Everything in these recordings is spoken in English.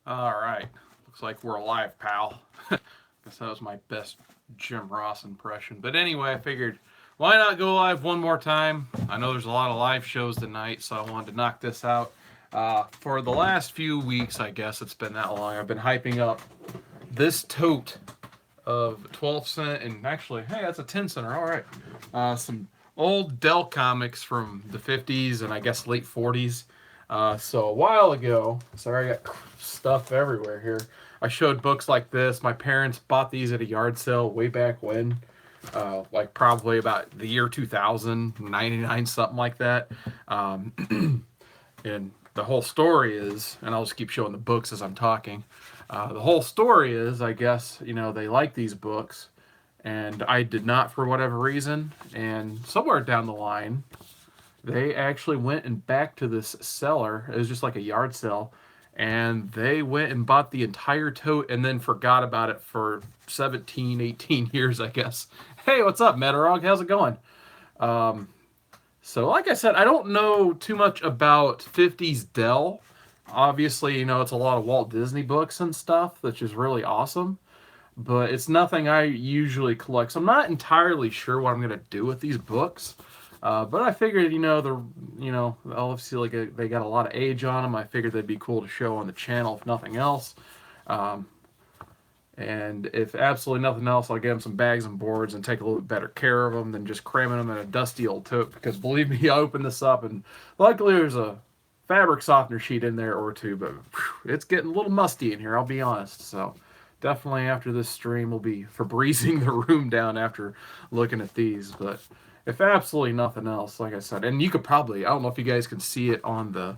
All right. Looks like we're alive, pal. Guess that was my best Jim Ross impression. But anyway, I figured why not go live one more time? I know there's a lot of live shows tonight, so I wanted to knock this out. For the last few weeks, I guess it's been that long, I've been hyping up this tote of 12 cent and actually, hey, that's a 10 center. All right. Some old Dell comics from the 50s and I guess late 40s. So a while ago, sorry, I got stuff everywhere here. I showed books like this. My parents bought these at a yard sale way back when, like probably about the year 2000, 99, something like that. And the whole story is, and I'll just keep showing the books as I'm talking. The whole story is, I guess, they like these books, and I did not for whatever reason. And somewhere down the line, they actually went and back to this seller. It was just like a yard sale. And they went and bought the entire tote and then forgot about it for 17, 18 years, I guess. Hey, what's up, Metarog? How's it going? Um, so, like I said, I don't know too much about 50s Dell. Obviously, it's a lot of Walt Disney books and stuff, which is really awesome. But it's nothing I usually collect. So I'm not entirely sure what I'm going to do with these books. But I figured, obviously, like they got a lot of age on them. I figured they'd be cool to show on the channel, if nothing else. Um, and if absolutely nothing else, I'll get them some bags and boards and take a little bit better care of them than just cramming them in a dusty old tote. Because believe me, I opened this up and luckily there's a fabric softener sheet in there or two, but whew, it's getting a little musty in here, I'll be honest. So definitely after this stream, we'll be Febrezing the room down after looking at these. But if absolutely nothing else, like I said, and you could probably, I don't know if you guys can see it on the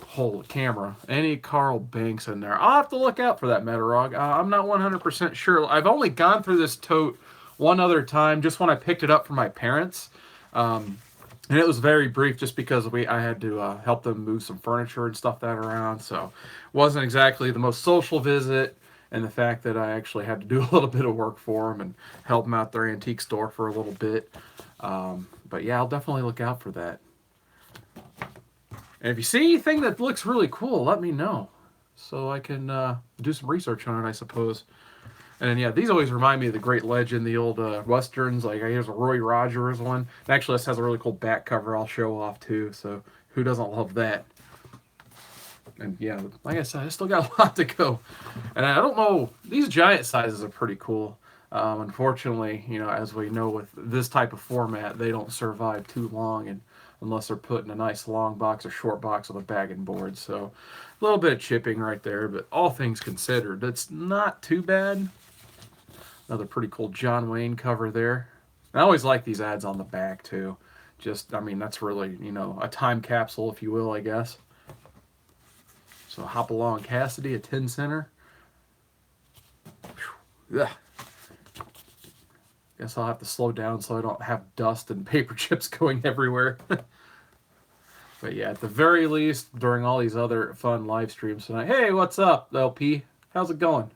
whole camera. Any Carl Banks in there. I'll have to look out for that Metarog. I'm not 100% sure. I've only gone through this tote one other time, just when I picked it up for my parents. And it was very brief just because I had to help them move some furniture and stuff that around. So it wasn't exactly the most social visit. And the fact that I actually had to do a little bit of work for them and help them out their antique store for a little bit. But yeah, I'll definitely look out for that. And if you see anything that looks really cool, let me know so I can do some research on it, I suppose. And then, yeah, these always remind me of the great legend, the old westerns. Like, here's a Roy Rogers one. And actually, this has a really cool back cover I'll show off, too. So, who doesn't love that? And, yeah, like I said, I still got a lot to go. And I don't know, these giant sizes are pretty cool. Unfortunately, as we know with this type of format, they don't survive too long. And unless they're put in a nice long box or short box with a bag and board. So a little bit of chipping right there, but all things considered, it's not too bad. Another pretty cool John Wayne cover there. And I always like these ads on the back too. Just, I mean, that's really, a time capsule, if you will, I guess. So Hop Along Cassidy, a 10 center. Ugh. Guess I'll have to slow down so I don't have dust and paper chips going everywhere. But yeah, at the very least, during all these other fun live streams tonight. Hey, what's up, LP? How's it going?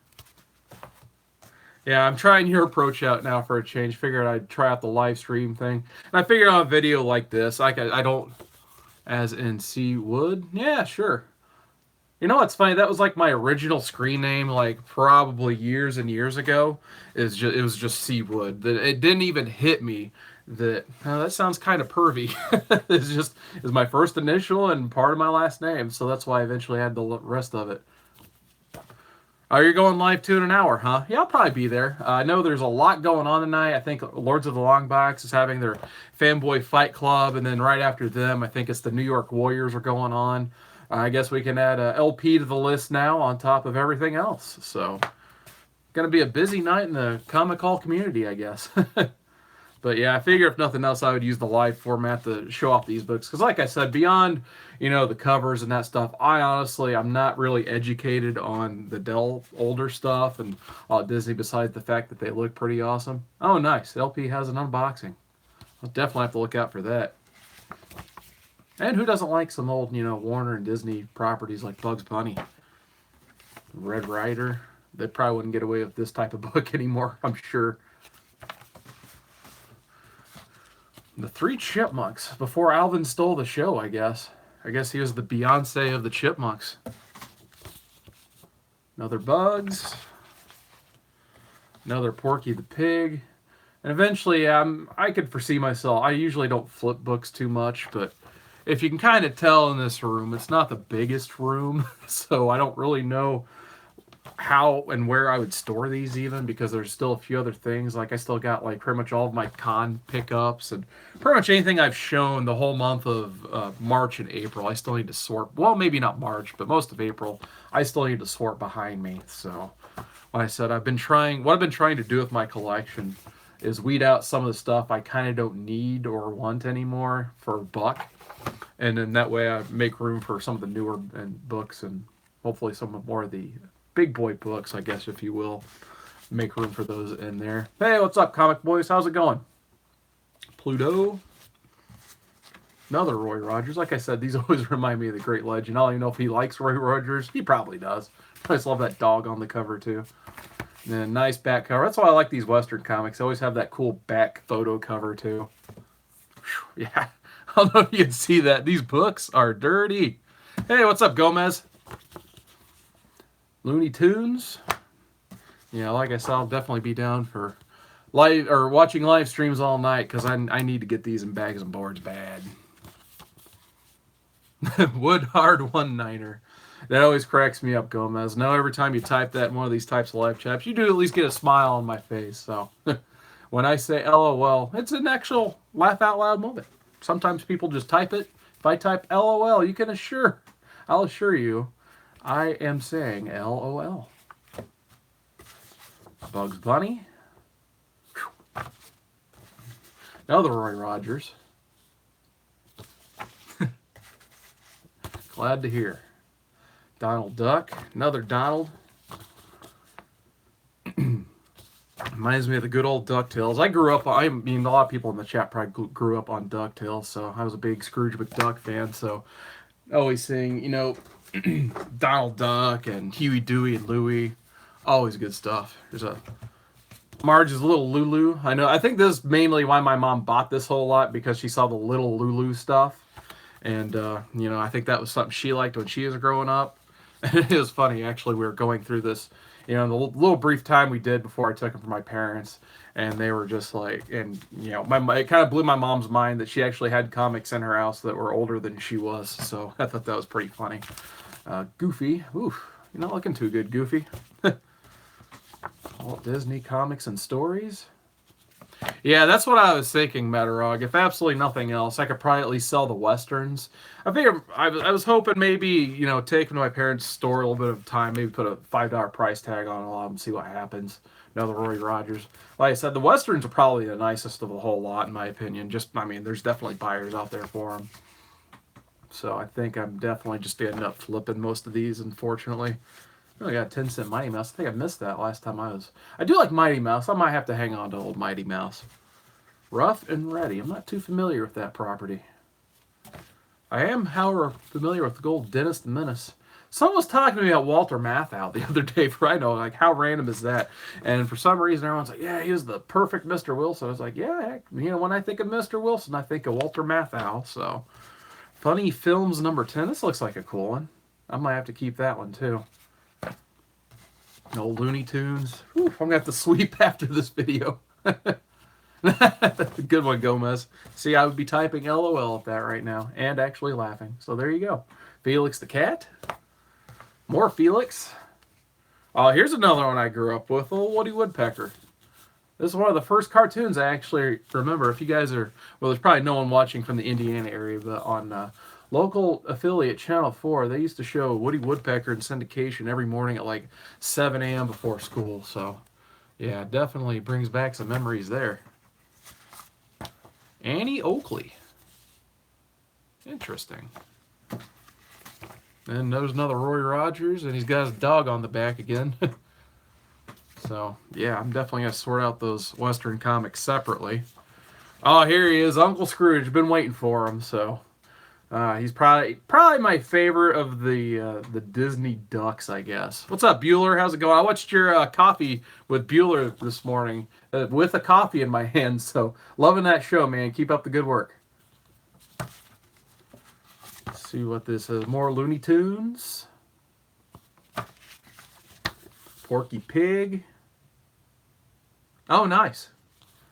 Yeah, I'm trying your approach out now for a change. Figured I'd try out the live stream thing. And I figured on a video like this, I don't, as in see wood. Yeah, sure. You know what's funny? That was like my original screen name, like probably years and years ago. It was just Seawood. That it didn't even hit me that that sounds kind of pervy. It's my first initial and part of my last name, so that's why I eventually had the rest of it. Oh, you're going live too in an hour, huh? Yeah, I'll probably be there. I know there's a lot going on tonight. I think Lords of the Long Box is having their Fanboy Fight Club, and then right after them, I think it's the New York Warriors are going on. I guess we can add a LP to the list now on top of everything else. So, going to be a busy night in the Comic Hall community, I guess. But yeah, I figure if nothing else, I would use the live format to show off these books. Because like I said, beyond, the covers and that stuff, I'm not really educated on the Dell older stuff and Disney besides the fact that they look pretty awesome. Oh, nice. LP has an unboxing. I'll definitely have to look out for that. And who doesn't like some old, Warner and Disney properties like Bugs Bunny, Red Ryder? They probably wouldn't get away with this type of book anymore, I'm sure. The Three Chipmunks, before Alvin stole the show, I guess. I guess he was the Beyonce of the Chipmunks. Another Bugs. Another Porky the Pig. And eventually, I could foresee myself. I usually don't flip books too much, but if you can kind of tell in this room, it's not the biggest room, so I don't really know how and where I would store these even, because there's still a few other things. Like I still got like pretty much all of my con pickups and pretty much anything I've shown the whole month of March and April. I still need to sort. Well, maybe not March, but most of April, I still need to sort behind me. So, like I said, What I've been trying to do with my collection is weed out some of the stuff I kind of don't need or want anymore for buck, and then that way I make room for some of the newer books and hopefully some more of the big boy books, I guess, if you will. Make room for those in there. Hey, what's up, comic boys? How's it going? Pluto. Another Roy Rogers. Like I said, these always remind me of the Great Legend. I don't even know if he likes Roy Rogers. He probably does. I just love that dog on the cover, too. And then nice back cover. That's why I like these Western comics. They always have that cool back photo cover, too. Whew, yeah. I don't know if you can see that. These books are dirty. Hey, what's up, Gomez? Looney Tunes. Yeah, like I said, I'll definitely be down for live or watching live streams all night, because I need to get these in bags and boards bad. Wood Hard One-Niner. That always cracks me up, Gomez. Now every time you type that in one of these types of live chats, you do at least get a smile on my face. So when I say LOL, it's an actual laugh out loud moment. Sometimes people just type it. If I type LOL, I'll assure you, I am saying LOL. Bugs Bunny. Another Roy Rogers. Glad to hear. Donald Duck. Another Donald. Reminds me of the good old DuckTales. I mean, a lot of people in the chat probably grew up on DuckTales, so I was a big Scrooge McDuck fan, so always seeing, Donald Duck and Huey, Dewey, and Louie. Always good stuff. There's a Marge's Little Lulu. I think this is mainly why my mom bought this whole lot, because she saw the Little Lulu stuff. And, I think that was something she liked when she was growing up. And it was funny, actually, we were going through this, the little brief time we did before I took them from my parents. And they were just like, and, it kind of blew my mom's mind that she actually had comics in her house that were older than she was. So I thought that was pretty funny. Goofy. Oof, you're not looking too good, Goofy. Walt Disney Comics and Stories. Yeah, that's what I was thinking, Metarog. If absolutely nothing else, I could probably at least sell the Westerns. I was hoping maybe, take them to my parents' store a little bit of time, maybe put a $5 price tag on a lot of them, see what happens. Another Roy Rogers. Like I said, the Westerns are probably the nicest of the whole lot, in my opinion. There's definitely buyers out there for them. So I think I'm definitely just ending up flipping most of these, unfortunately. I got a 10-cent Mighty Mouse. I think I missed that last time I do like Mighty Mouse. I might have to hang on to old Mighty Mouse. Rough and Ready. I'm not too familiar with that property. I am, however, familiar with the Gold Dennis the Menace. Someone was talking to me about Walter Matthau the other day, for I know, like, how random is that? And for some reason, everyone's like, yeah, he was the perfect Mr. Wilson. I was like, yeah, heck, when I think of Mr. Wilson, I think of Walter Matthau. So, Funny Films number 10. This looks like a cool one. I might have to keep that one, too. Old Looney Tunes. Whew, I'm going to have to sweep after this video. Good one, Gomez. See, I would be typing LOL at that right now and actually laughing. So there you go. Felix the Cat. More Felix. Oh, here's another one I grew up with. Old Woody Woodpecker. This is one of the first cartoons I actually remember. If you guys are, well, there's probably no one watching from the Indiana area, but on local affiliate Channel 4, they used to show Woody Woodpecker in syndication every morning at like 7 a.m. before school. So, yeah, definitely brings back some memories there. Annie Oakley. Interesting. And there's another Roy Rogers, and he's got his dog on the back again. So, yeah, I'm definitely going to sort out those Western comics separately. Oh, here he is, Uncle Scrooge. Been waiting for him, so... he's probably my favorite of the Disney ducks, I guess. What's up, Bueller? How's it going? I watched your coffee with Bueller this morning with a coffee in my hand. So loving that show, man. Keep up the good work. Let's see what this is. More Looney Tunes. Porky Pig. Oh, nice.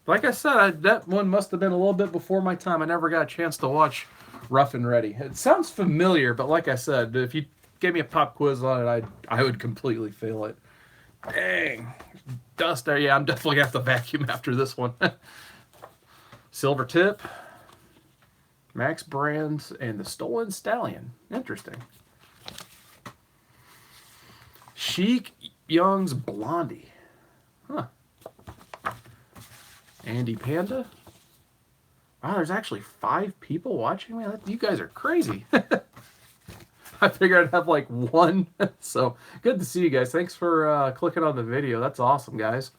Like I said, that one must have been a little bit before my time. I never got a chance to watch Rough and Ready. It sounds familiar, but like I said, if you gave me a pop quiz on it, I would completely fail it. Dang. Dust there. Yeah, I'm definitely going to have to vacuum after this one. Silver Tip, Max Brands, and the Stolen Stallion. Interesting. Chic Young's Blondie. Huh. Andy Panda. Wow, there's actually 5 people watching me. You guys are crazy. I figured I'd have like 1. So good to see you guys. Thanks for clicking on the video. That's awesome, guys.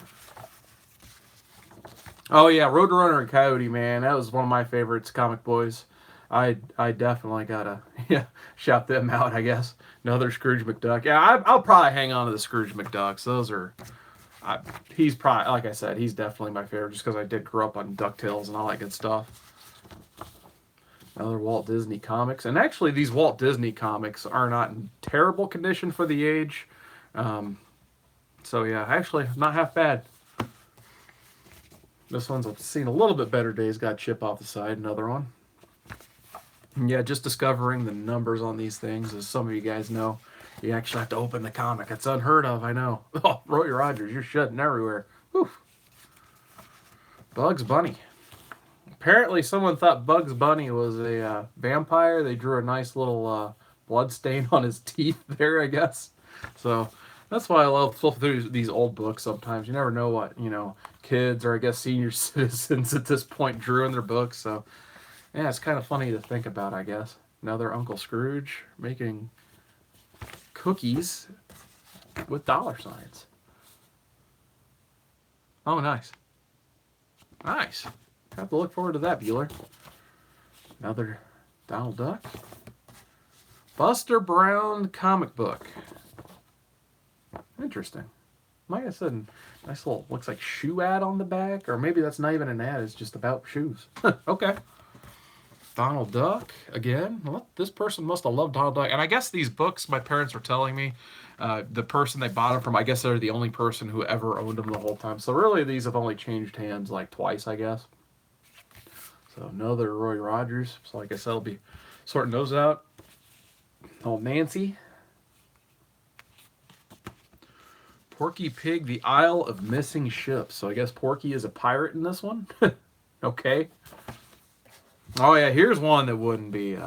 Oh yeah, Roadrunner and Coyote, man. That was one of my favorites, Comic Boys. I definitely gotta shout them out, I guess. Another Scrooge McDuck. Yeah, I'll probably hang on to the Scrooge McDucks. Those are, he's probably, like I said, he's definitely my favorite just because I did grow up on DuckTales and all that good stuff. Another Walt Disney comics. And actually, these Walt Disney comics are not in terrible condition for the age. So yeah, actually, not half bad. This one's seen a little bit better days. Got chip off the side. Another one. And yeah, just discovering the numbers on these things. As some of you guys know, you actually have to open the comic. It's unheard of, I know. Oh, Roy Rogers, you're shutting everywhere. Whew. Bugs Bunny. Apparently, someone thought Bugs Bunny was a vampire. They drew a nice little blood stain on his teeth there, I guess. So that's why I love flipping through these old books sometimes. You never know what, kids or I guess senior citizens at this point drew in their books. So yeah, it's kind of funny to think about, I guess. Another Uncle Scrooge making cookies with dollar signs. Oh, nice. Nice. Have to look forward to that, Bueller. Another Donald Duck. Buster Brown comic book. Interesting. Like I said, nice little, looks like shoe ad on the back. Or maybe that's not even an ad, it's just about shoes. Okay. Donald Duck, again. Well, this person must have loved Donald Duck. And I guess these books, my parents were telling me, the person they bought them from, I guess they're the only person who ever owned them the whole time. So really, these have only changed hands like twice, I guess. So another Roy Rogers. So like I said, I'll be sorting those out. Oh, Nancy. Porky Pig, the Isle of Missing Ships. So I guess Porky is a pirate in this one. Okay. Oh yeah, here's one that wouldn't be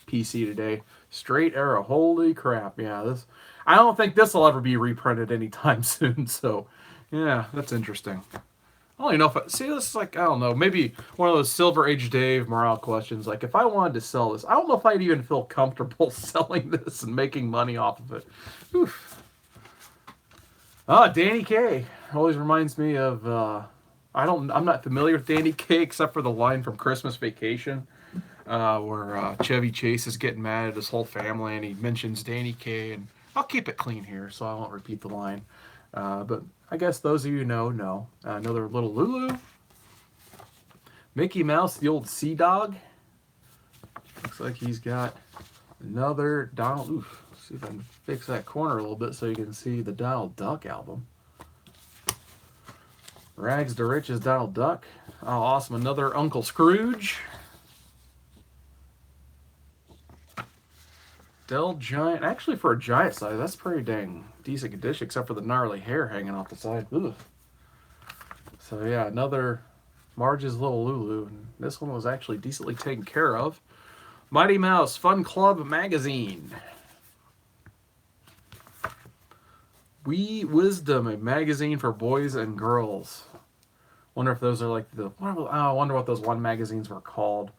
PC today. Straight Arrow. Holy crap. Yeah, this. I don't think this will ever be reprinted anytime soon. So yeah, that's interesting. I don't even know if see this is like, I don't know, maybe one of those Silver Age Dave morale questions. Like if I wanted to sell this, I don't know if I'd even feel comfortable selling this and making money off of it. Oof. Ah, Danny Kaye always reminds me of I'm not familiar with Danny Kaye except for the line from Christmas Vacation where Chevy Chase is getting mad at his whole family and he mentions Danny Kaye, and I'll keep it clean here so I won't repeat the line. But I guess those of you know. Another little Lulu. Mickey Mouse, the old sea dog. Looks like he's got another Donald. Oof. Let's see if I can fix that corner a little bit so you can see the Donald Duck album. Rags to Riches Donald Duck. Oh, awesome. Another Uncle Scrooge. Dell Giant. Actually, for a giant size, that's pretty dang decent condition, except for the gnarly hair hanging off the side. Ugh. So, yeah, another Marge's Little Lulu. This one was actually decently taken care of. Mighty Mouse Fun Club Magazine. Wee Wisdom, a magazine for boys and girls. Wonder if those are like I wonder what those one magazines were called.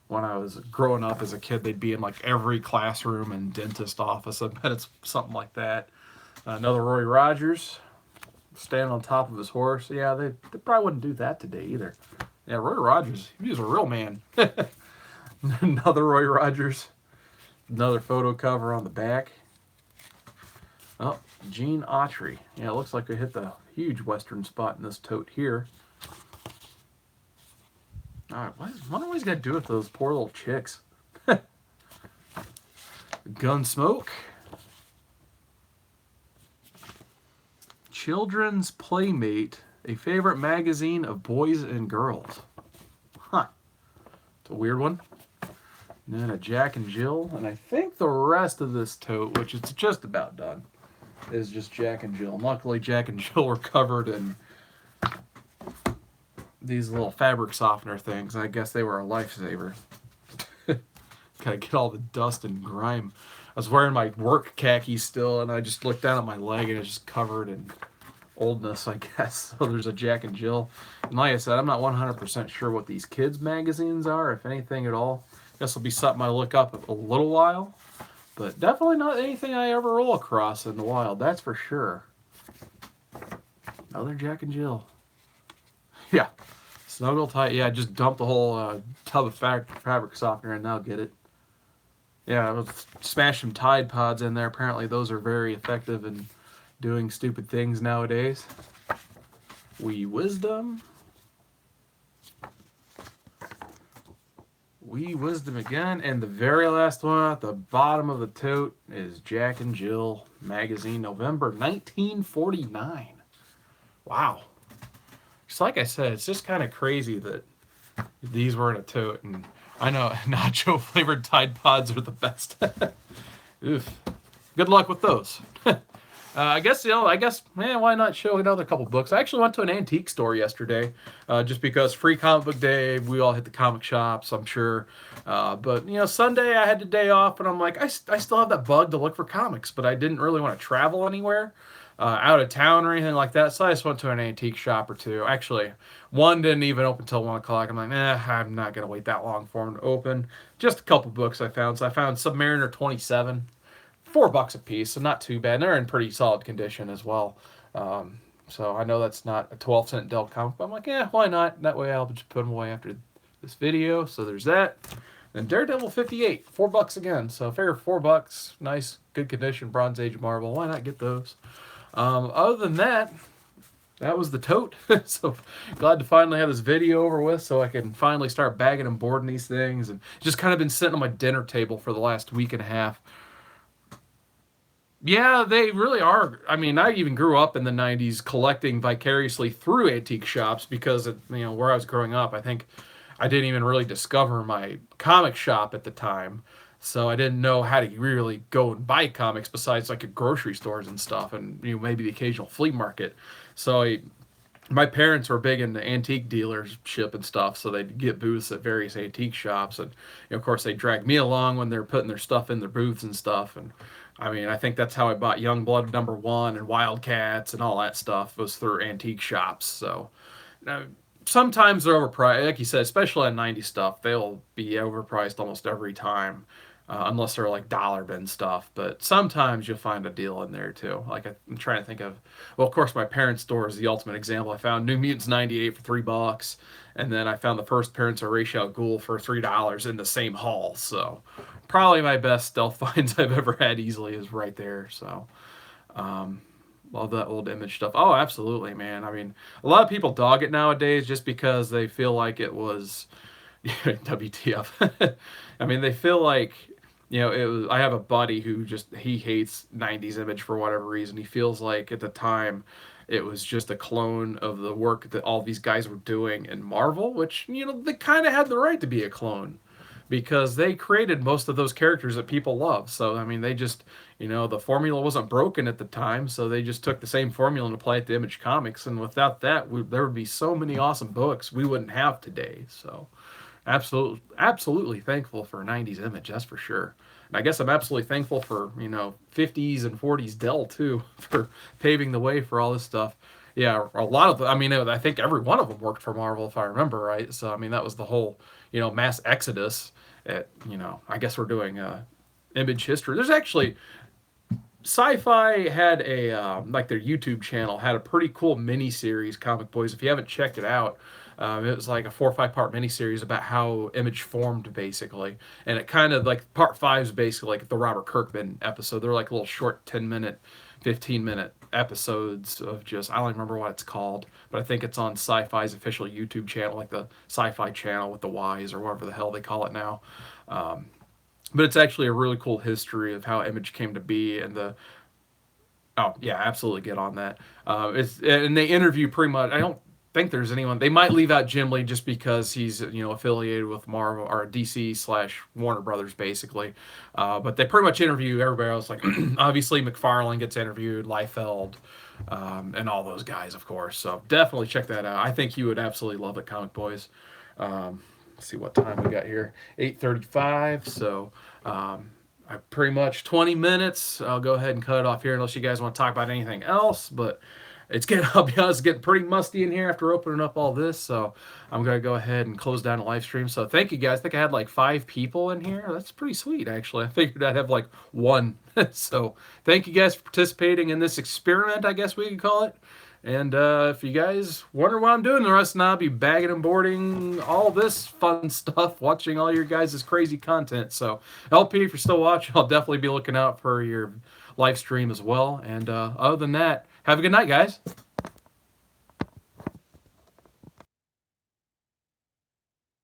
When I was growing up as a kid, they'd be in like every classroom and dentist office. I bet it's something like that. Another Roy Rogers, standing on top of his horse. Yeah, they probably wouldn't do that today either. Yeah, Roy Rogers, he was a real man. Another Roy Rogers. Another photo cover on the back. Oh, Gene Autry. Yeah, it looks like they hit the huge western spot in this tote here. Alright, I wonder what he's going to do with those poor little chicks. Gunsmoke. Children's Playmate, a favorite magazine of boys and girls. Huh. It's a weird one. And then a Jack and Jill. And I think the rest of this tote, which is just about done, is just Jack and Jill. And luckily, Jack and Jill were covered in these little fabric softener things. I guess they were a lifesaver. Gotta get all the dust and grime. I was wearing my work khakis still, and I just looked down at my leg, and it's just covered in oldness, I guess. So there's a Jack and Jill. And like I said, I'm not 100% sure what these kids' magazines are, if anything at all. This will be something I look up a little while, but definitely not anything I ever roll across in the wild, that's for sure. Another Jack and Jill. Yeah. Snuggle tight. Yeah, just dump the whole tub of fabric softener and now get it. Yeah, I'll smash some Tide Pods in there. Apparently those are very effective in doing stupid things nowadays. Wee Wisdom. Wee Wisdom again. And the very last one at the bottom of the tote is Jack and Jill magazine, November 1949. Wow. Just like I said, it's just kind of crazy that these were in a tote. And I know nacho flavored Tide Pods are the best. Oof. Good luck with those. I guess, man, why not show another couple books? I actually went to an antique store yesterday, just because free comic book day, we all hit the comic shops, I'm sure. But, Sunday I had the day off, and I'm like, I still have that bug to look for comics, but I didn't really want to travel anywhere, out of town or anything like that, so I just went to an antique shop or two. Actually, one didn't even open until 1 o'clock. I'm like, I'm not going to wait that long for them to open. Just a couple books I found. So I found Submariner 27. $4 a piece, so not too bad. And they're in pretty solid condition as well. So I know that's not a 12-cent Dell comic, but I'm like, why not? That way I'll just put them away after this video. So there's that. And Daredevil 58, $4 again. So I figure $4, nice, good condition, Bronze Age marble. Why not get those? Other than that, that was the tote. So glad to finally have this video over with, so I can finally start bagging and boarding these things. And just kind of been sitting on my dinner table for the last week and a half. Yeah, they really are. I mean, I even grew up in the 90s collecting vicariously through antique shops because, where I was growing up, I think I didn't even really discover my comic shop at the time. So I didn't know how to really go and buy comics besides like at grocery stores and stuff, and maybe the occasional flea market. So my parents were big into antique dealership and stuff, so they'd get booths at various antique shops, and of course they dragged me along when they're putting their stuff in their booths and stuff. And I mean, I think that's how I bought Youngblood #1 and Wildcats and all that stuff, was through antique shops. So now, sometimes they're overpriced, like you said, especially on 90s stuff. They'll be overpriced almost every time, unless they're like dollar bin stuff. But sometimes you'll find a deal in there too. Like I'm trying to think of, well, of course, my parents' store is the ultimate example. I found New Mutants 98 for $3, and then I found the first appearance of Ra's al Ghul for $3 in the same haul. So probably my best stealth finds I've ever had easily is right there. So love that old Image stuff. Oh, absolutely, man. I mean, a lot of people dog it nowadays just because they feel like it was WTF. I mean, they feel like, it was. I have a buddy who he hates 90s Image for whatever reason. He feels like at the time it was just a clone of the work that all these guys were doing in Marvel, which, they kind of had the right to be a clone because they created most of those characters that people love. So, I mean, they just, the formula wasn't broken at the time, so they just took the same formula and applied it to Image Comics. And without that, there would be so many awesome books we wouldn't have today. So absolutely thankful for 90s Image, that's for sure. And I guess I'm absolutely thankful for 50s and 40s Dell too, for paving the way for all this stuff. Yeah, a lot of I think every one of them worked for Marvel if I remember right. So I mean, that was the whole mass exodus. I guess we're doing Image history. There's actually, Sci-Fi had a like their YouTube channel had a pretty cool mini series, Comic Boys. If you haven't checked it out, it was like a 4 or 5 part miniseries about how Image formed, basically. And it kind of like part 5 is basically like the Robert Kirkman episode. They're like little short 10-minute, 15-minute episodes of just, I don't even remember what it's called, but I think it's on Sci-Fi's official YouTube channel, like the Sci-Fi channel with the Ys or whatever the hell they call it now. But it's actually a really cool history of how Image came to be and Oh yeah, absolutely get on that. It's and they interview pretty much. I don't think there's anyone. They might leave out Jim Lee just because he's affiliated with Marvel or DC slash Warner Brothers basically. But they pretty much interview everybody else. Like obviously McFarlane gets interviewed, Liefeld, and all those guys, of course. So definitely check that out. I think you would absolutely love it, Comic Boys. Let's see what time we got here. 8:35. So. I pretty much 20 minutes. I'll go ahead and cut it off here unless you guys want to talk about anything else. But it's getting, I'll be honest, it's getting pretty musty in here after opening up all this. So I'm going to go ahead and close down the live stream. So thank you guys. I think I had like 5 people in here. That's pretty sweet, actually. I figured I'd have like 1. So thank you guys for participating in this experiment, I guess we could call it. And if you guys wonder what I'm doing the rest of the night, I'll be bagging and boarding all this fun stuff, watching all your guys' crazy content. So, LP, if you're still watching, I'll definitely be looking out for your live stream as well. And other than that, have a good night, guys.